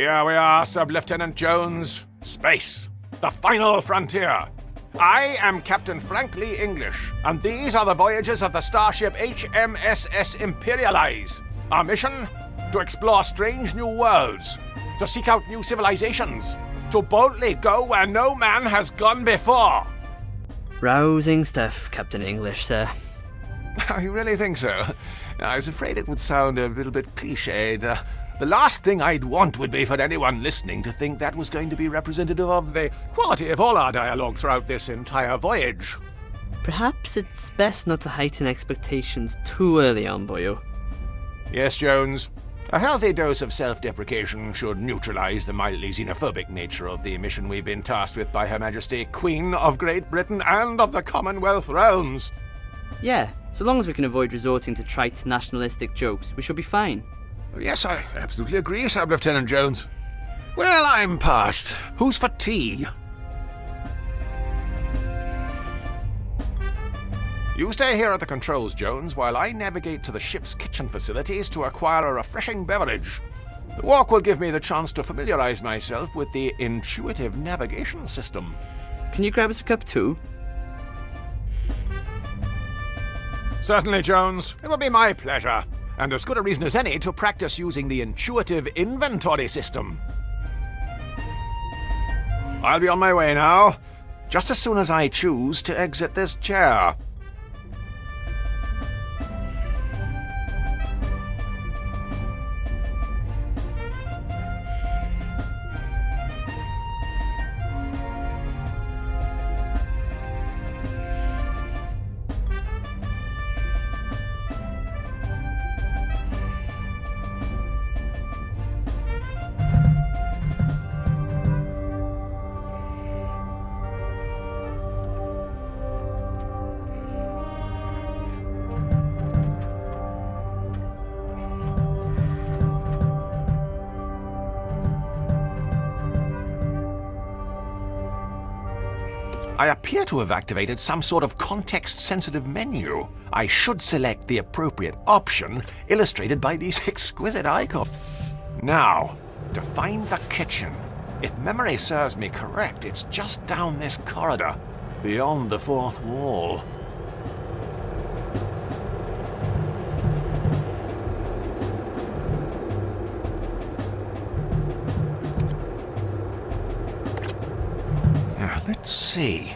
Here we are, Sub-Lieutenant Jones. Space, the final frontier. I am Captain Frank Lee English, and these are the voyages of the starship HMSS Imperialize. Our mission? To explore strange new worlds, to seek out new civilizations, to boldly go where no man has gone before. Rousing stuff, Captain English, sir. You really think so? I was afraid it would sound a little bit cliched. The last thing I'd want would be for anyone listening to think that was going to be representative of the quality of all our dialogue throughout this entire voyage. Perhaps it's best not to heighten expectations too early on, boyo. Yes, Jones. A healthy dose of self-deprecation should neutralize the mildly xenophobic nature of the mission we've been tasked with by Her Majesty, Queen of Great Britain and of the Commonwealth Realms. Yeah, so long as we can avoid resorting to trite nationalistic jokes, we should be fine. Yes, I absolutely agree, Sub-Lieutenant Jones. Well, I'm past. Who's for tea? You stay here at the controls, Jones, while I navigate to the ship's kitchen facilities to acquire a refreshing beverage. The walk will give me the chance to familiarize myself with the intuitive navigation system. Can you grab us a cup too? Certainly, Jones. It will be my pleasure. And as good a reason as any to practice using the intuitive inventory system. I'll be on my way now, just as soon as I choose to exit this chair. I appear to have activated some sort of context-sensitive menu. I should select the appropriate option, illustrated by these exquisite icons. Now, to find the kitchen. If memory serves me correct, it's just down this corridor, beyond the fourth wall. Let's see.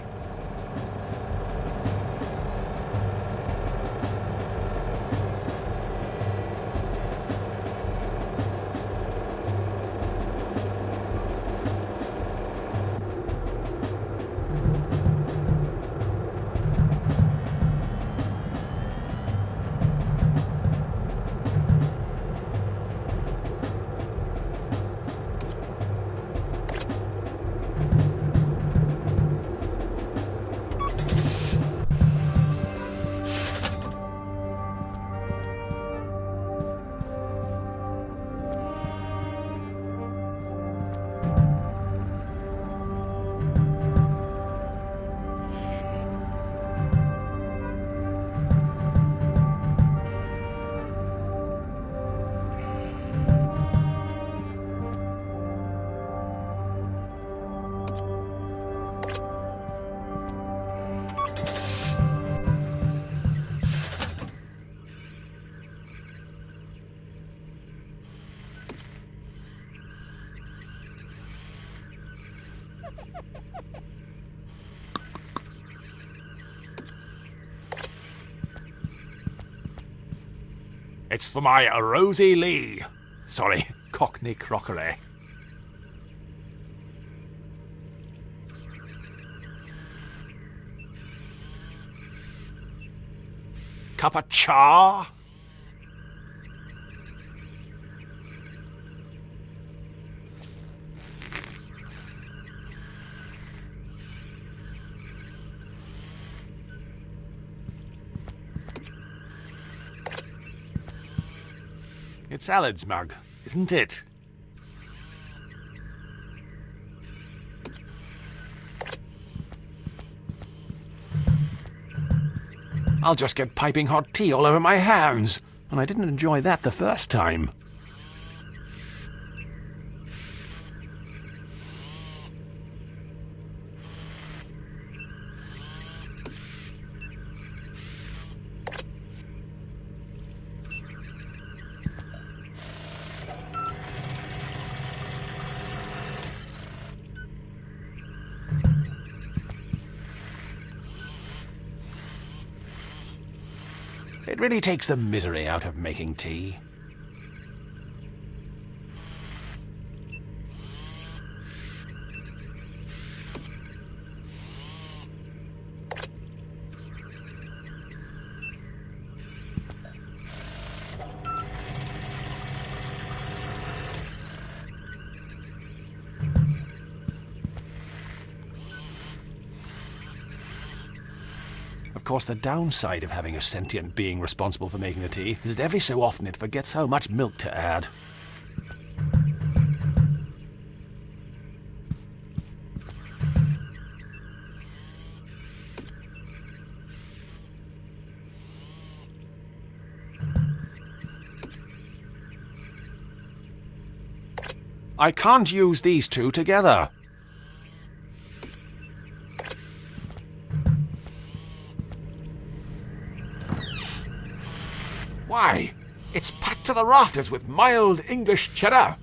It's for my Rosie Lee. Sorry, Cockney crockery. Cup of cha? It's Alad's mug, isn't it? I'll just get piping hot tea all over my hands, and I didn't enjoy that the first time. It really takes the misery out of making tea. Of course, the downside of having a sentient being responsible for making the tea is that every so often it forgets how much milk to add. I can't use these two together. Why? It's packed to the rafters with mild English cheddar.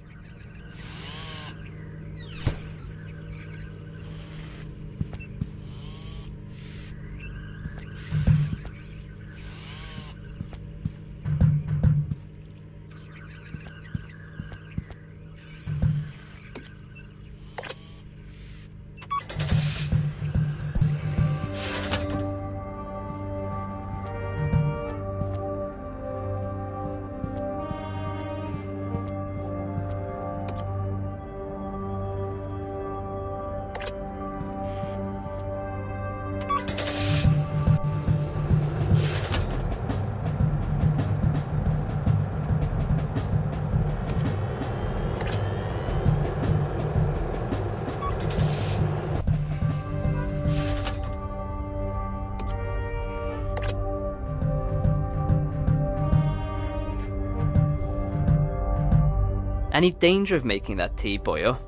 Any danger of making that tea, boyo?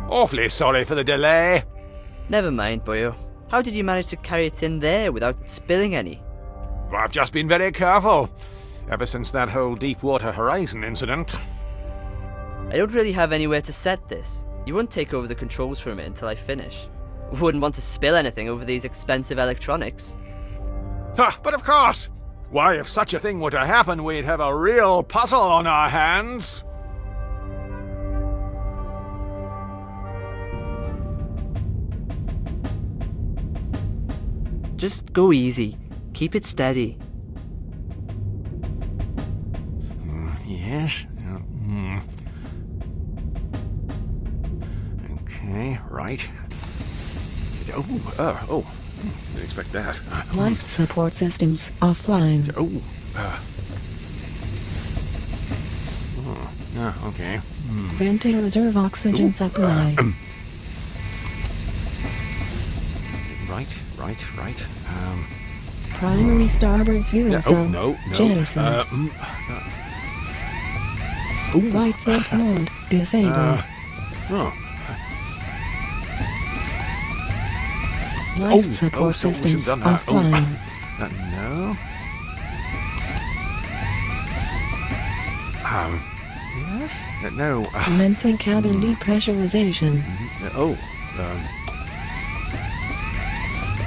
Awfully sorry for the delay. Never mind, boyo. How did you manage to carry it in there without spilling any? I've just been very careful, ever since that whole Deepwater Horizon incident. I don't really have anywhere to set this. You won't take over the controls from it until I finish. Wouldn't want to spill anything over these expensive electronics. But of course! Why, if such a thing were to happen, we'd have a real puzzle on our hands. Just go easy. Keep it steady. Yes. Okay, right. Didn't expect that. Life support systems offline. Okay. Granting reserve oxygen supply. Right. Primary starboard fuel cell. No. Jettisoned. Flight safe mode disabled. Life support systems offline. No. Yes? No. Commencing cabin depressurization.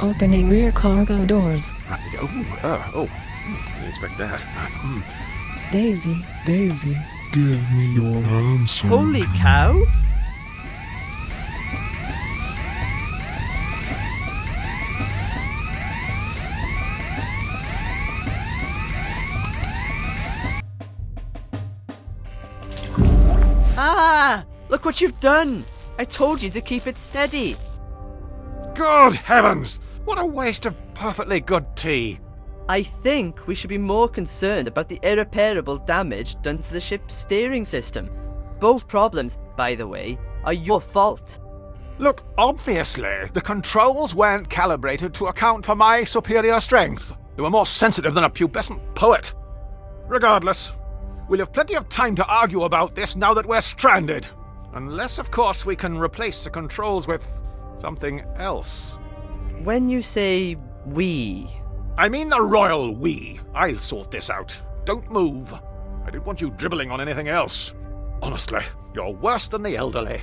Opening rear cargo doors. Didn't expect that. Daisy. Give me your answer. Holy cow! Ah! Look what you've done! I told you to keep it steady. Good heavens! What a waste of perfectly good tea. I think we should be more concerned about the irreparable damage done to the ship's steering system. Both problems, by the way, are your fault. Look, obviously, the controls weren't calibrated to account for my superior strength. They were more sensitive than a pubescent poet. Regardless, we'll have plenty of time to argue about this now that we're stranded. Unless, of course, we can replace the controls with something else. When you say we... I mean the royal we. I'll sort this out. Don't move. I don't want you dribbling on anything else. Honestly, you're worse than the elderly.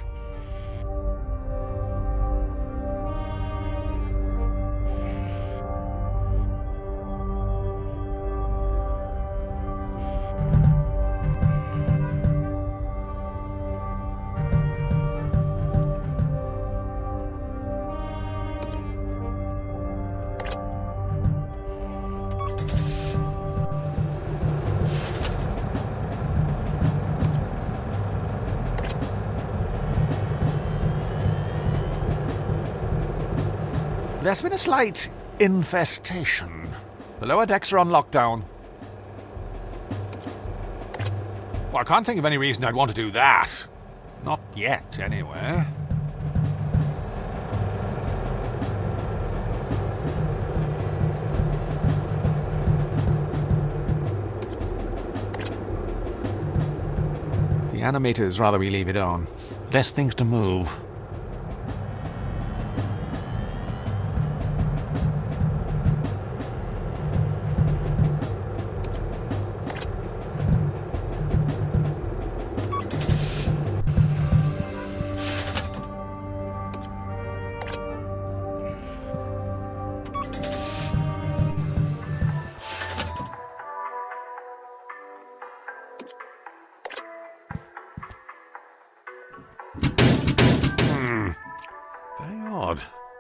There's been a slight infestation. The lower decks are on lockdown. Well, I can't think of any reason I'd want to do that. Not yet, anyway. The animator's rather we leave it on. Less things to move.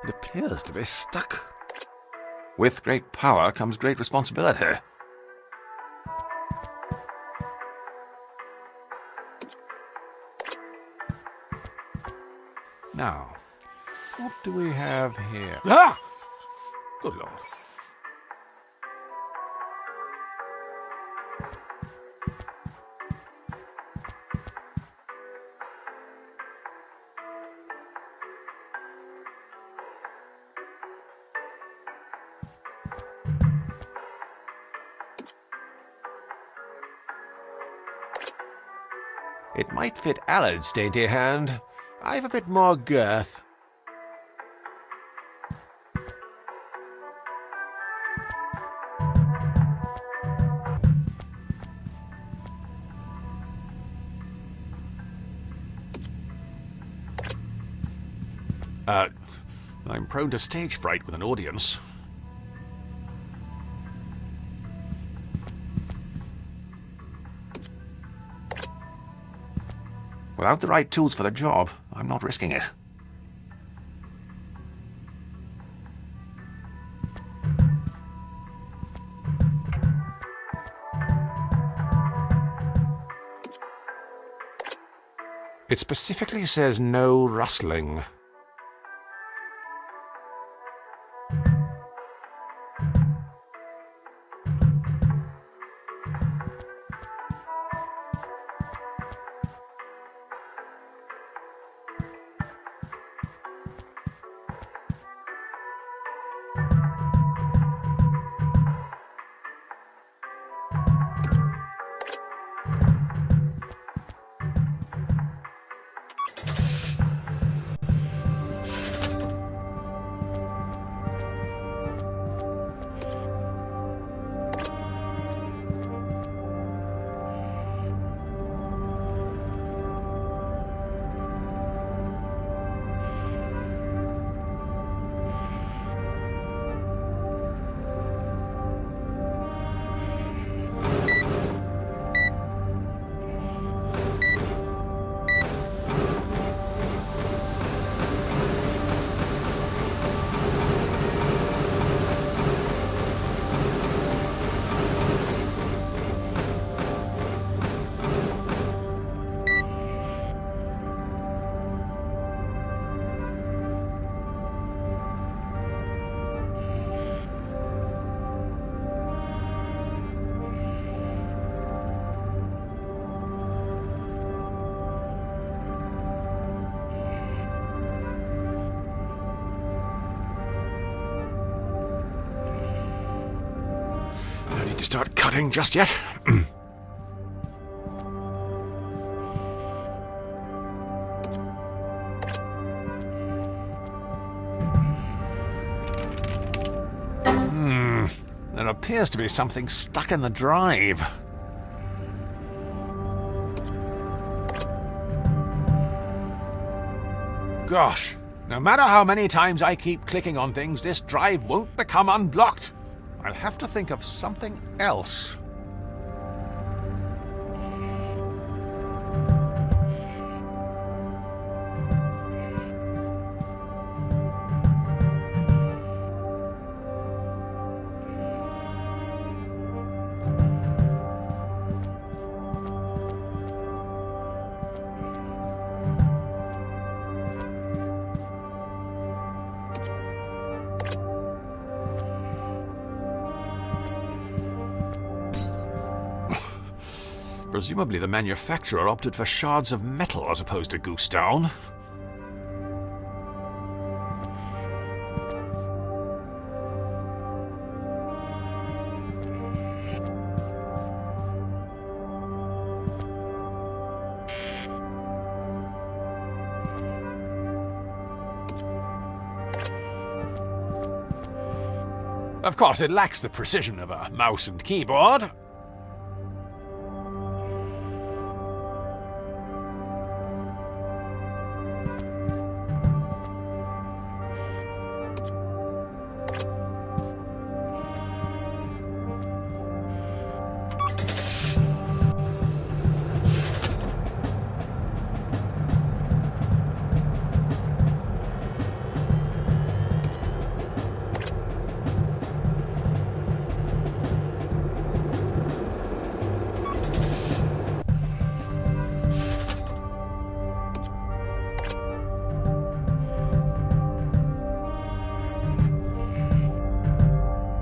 It appears to be stuck. With great power comes great responsibility. Now, what do we have here? Ah! Good Lord. It might fit Allard's dainty hand. I've a bit more girth. I'm prone to stage fright with an audience. Without the right tools for the job, I'm not risking it. It specifically says no rustling. To start cutting just yet. There appears to be something stuck in the drive. Gosh, no matter how many times I keep clicking on things, this drive won't become unblocked. I'll have to think of something else. Presumably the manufacturer opted for shards of metal as opposed to goose down. Of course, it lacks the precision of a mouse and keyboard.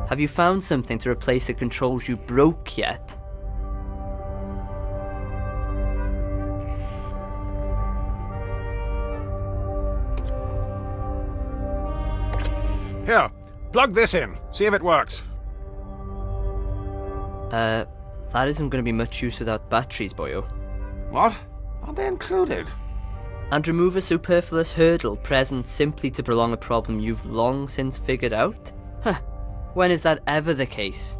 Have you found something to replace the controls you broke yet? Here, plug this in. See if it works. That isn't going to be much use without batteries, boyo. What? Aren't they included? And remove a superfluous hurdle present simply to prolong a problem you've long since figured out? Huh. When is that ever the case?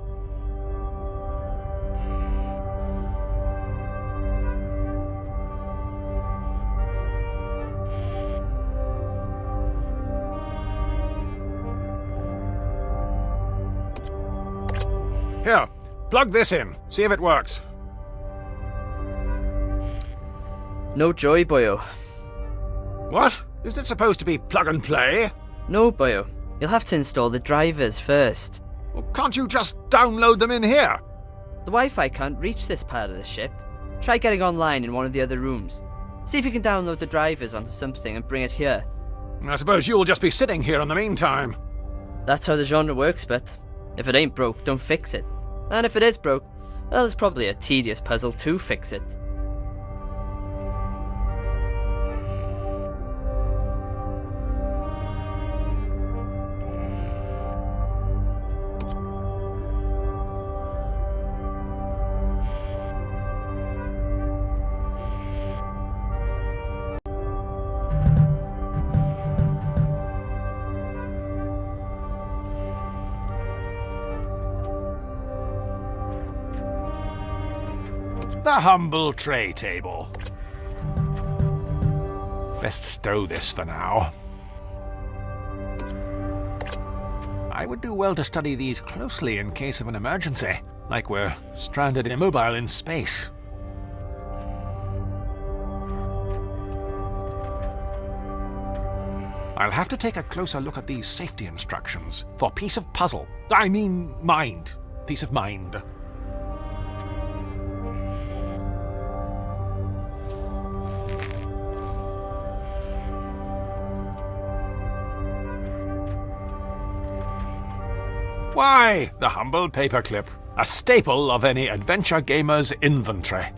Here, plug this in. See if it works. No joy, boyo. What? Isn't it supposed to be plug and play? No, boyo. You'll have to install the drivers first. Well, can't you just download them in here? The Wi-Fi can't reach this part of the ship. Try getting online in one of the other rooms. See if you can download the drivers onto something and bring it here. I suppose you'll just be sitting here in the meantime. That's how the genre works, but if it ain't broke, don't fix it. And if it is broke, well, it's probably a tedious puzzle to fix it. The humble tray table. Best stow this for now. I would do well to study these closely in case of an emergency, like we're stranded immobile in space. I'll have to take a closer look at these safety instructions for peace of puzzle. I mean mind. Peace of mind. Why, the humble paperclip, a staple of any adventure gamer's inventory.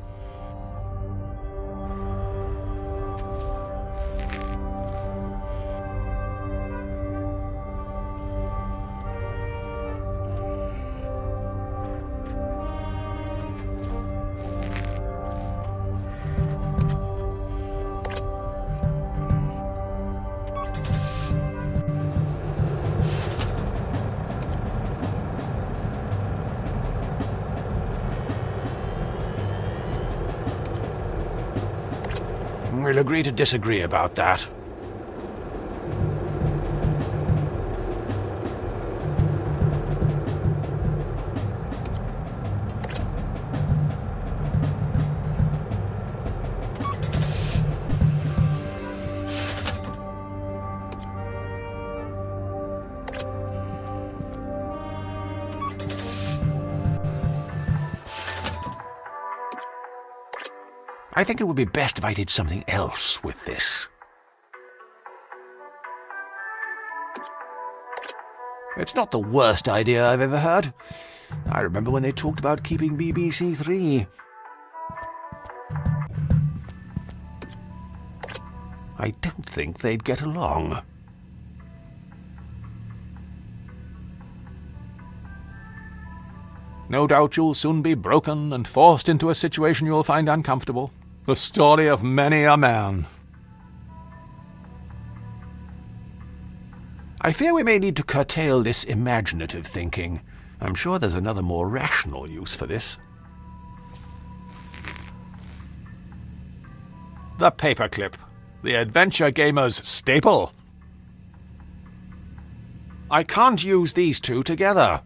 We'll agree to disagree about that. I think it would be best if I did something else with this. It's not the worst idea I've ever heard. I remember when they talked about keeping BBC 3. I don't think they'd get along. No doubt you'll soon be broken and forced into a situation you'll find uncomfortable. The story of many a man. I fear we may need to curtail this imaginative thinking. I'm sure there's another more rational use for this. The paperclip. The adventure gamer's staple. I can't use these two together.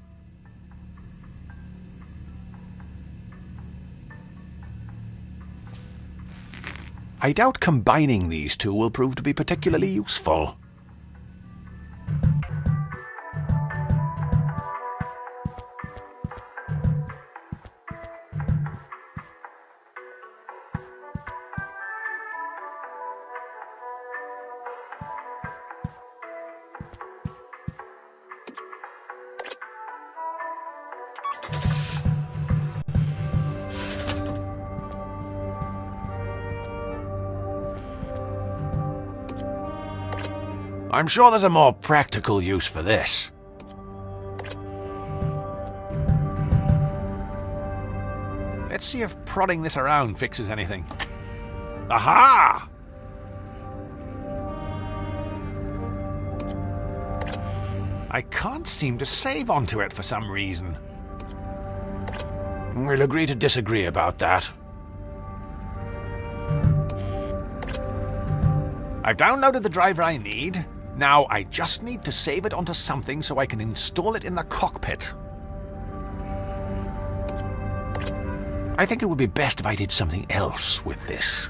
I doubt combining these two will prove to be particularly useful. I'm sure there's a more practical use for this. Let's see if prodding this around fixes anything. Aha! I can't seem to save onto it for some reason. We'll agree to disagree about that. I've downloaded the driver I need. Now I just need to save it onto something so I can install it in the cockpit. I think it would be best if I did something else with this.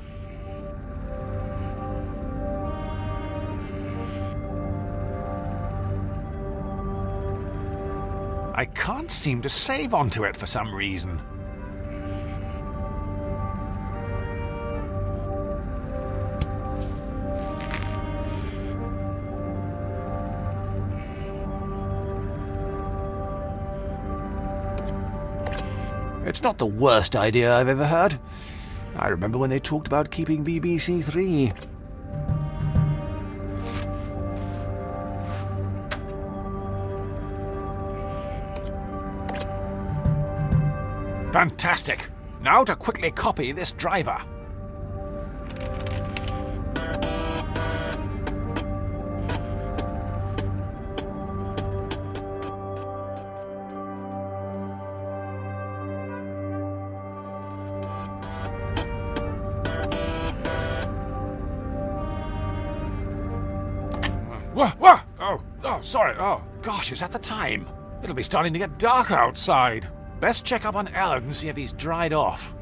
I can't seem to save onto it for some reason. It's not the worst idea I've ever heard. I remember when they talked about keeping BBC Three. Fantastic! Now to quickly copy this driver. Whoa! Oh, sorry. Oh, gosh, is that the time? It'll be starting to get dark outside. Best check up on Allard and see if he's dried off.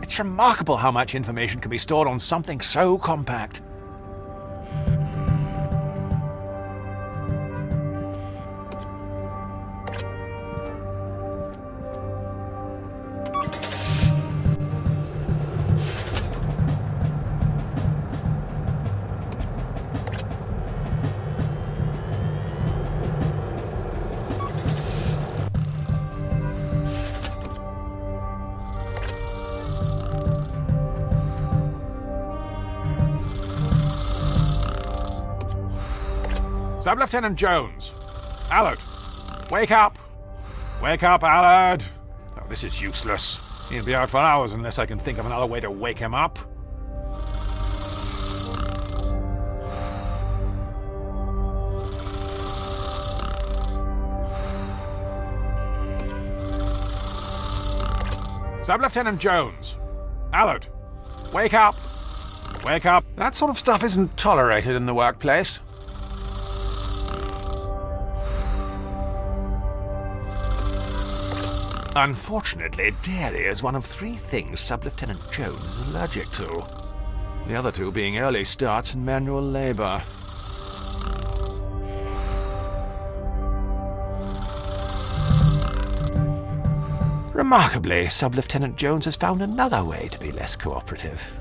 It's remarkable how much information can be stored on something so compact. Sub-Lieutenant Jones. Allard, wake up! Wake up, Allard! Oh, this is useless. He'll be out for hours unless I can think of another way to wake him up. Sub-Lieutenant Jones. Allard, wake up! Wake up! That sort of stuff isn't tolerated in the workplace. Unfortunately, dairy is one of 3 things Sub-Lieutenant Jones is allergic to. The other 2 being early starts and manual labor. Remarkably, Sub-Lieutenant Jones has found another way to be less cooperative.